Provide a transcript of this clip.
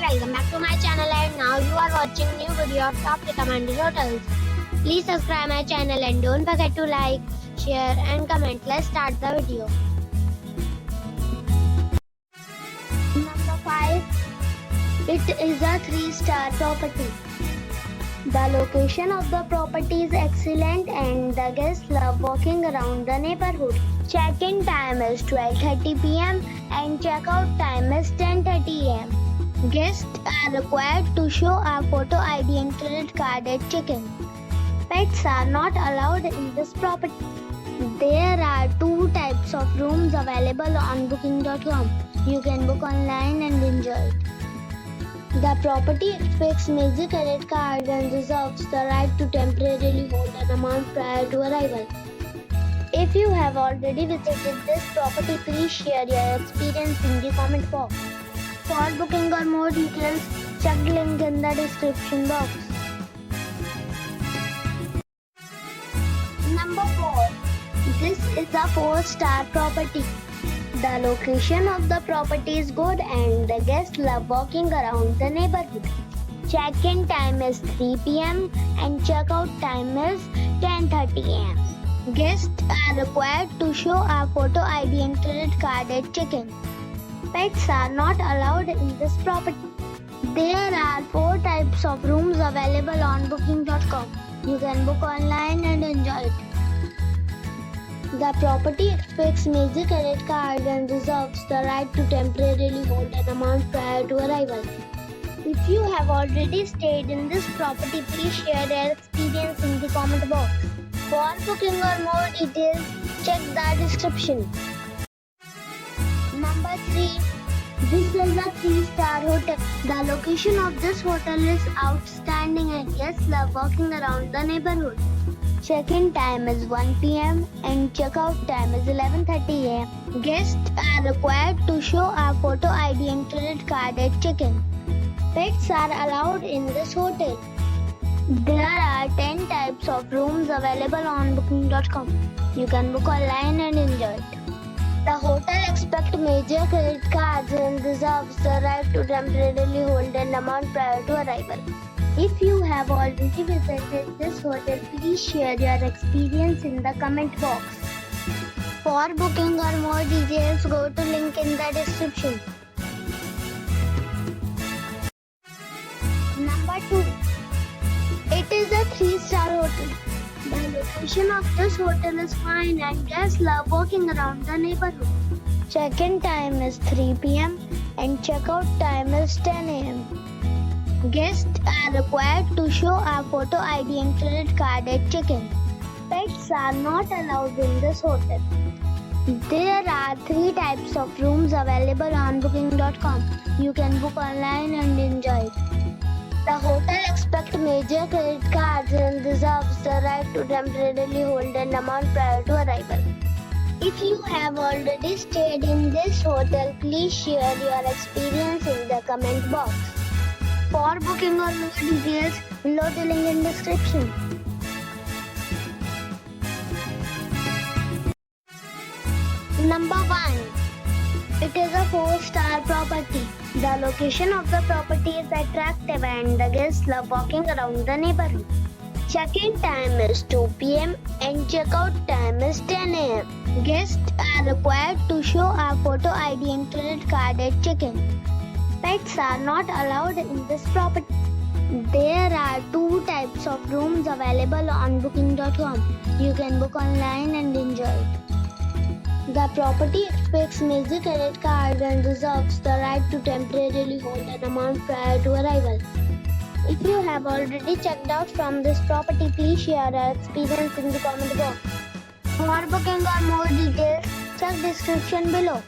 welcome back to my channel, and now you are watching new video of top recommended hotels. Please subscribe my channel and don't forget to like, share and comment. Let's start the video. Number 5. It is a 3-star property. The location of the property is excellent and the guests love walking around the neighborhood. Check-in time is 12:30 p.m. and check-out time is 10:30 a.m. Guests are required to show a photo ID and credit card at check-in. Pets are not allowed in this property. There are 2 types of rooms available on booking.com. You can book online and enjoy it. The property expects major credit cards and reserves the right to temporarily hold an amount prior to arrival. If you have already visited this property, please share your experience in the comment box. For booking or more details, check the link in the description box. Number 4. This is a 4-star property. The location of the property is good and the guests love walking around the neighborhood. Check-in time is 3 p.m. and check-out time is 10:30 a.m. Guests are required to show a photo ID and credit card at check-in. Pets are not allowed in this property. There are 4 types of rooms available on booking.com. You can book online and enjoy it. The property expects major credit cards and reserves the right to temporarily hold an amount prior to arrival. If you have already stayed in this property, please share your experience in the comment box. For booking or more details, check the description. Number 3. This is a 3-star hotel. The location of this hotel is outstanding and guests love walking around the neighborhood. Check-in time is 1 p.m. and check-out time is 11:30 a.m. Guests are required to show a photo ID and credit card at check-in. Pets are allowed in this hotel. There are 10 types of rooms available on booking.com. You can book online and enjoy it. The hotel expects major credit cards and reserves the right to temporarily hold an amount prior to arrival. If you have already visited this hotel, please share your experience in the comment box. For booking or more details, go to link in the description. Number 2. It is a 3-star hotel. The location of this hotel is fine and guests love walking around the neighborhood. Check-in time is 3 p.m. and check-out time is 10 a.m. Guests are required to show a photo ID and credit card at check-in. Pets are not allowed in this hotel. There are 3 types of rooms available on booking.com. You can book online and enjoy it. The hotel expects major credit cards and reserves the right to temporarily hold an amount prior to arrival. If you have already stayed in this hotel, please share your experience in the comment box. For booking or more details, below the link in description. Number 1. It is a 4-star property. The location of the property is attractive and the guests love walking around the neighborhood. Check-in time is 2 p.m. and check-out time is 10 a.m. Guests are required to show a photo ID and credit card at check-in. Pets are not allowed in this property. There are 2 types of rooms available on booking.com. You can book online and enjoy it. The property expects major credit cards and reserves the right to temporarily hold an amount prior to arrival. If you have already checked out from this property, please share your experience in the comment box. For booking or more details, check description below.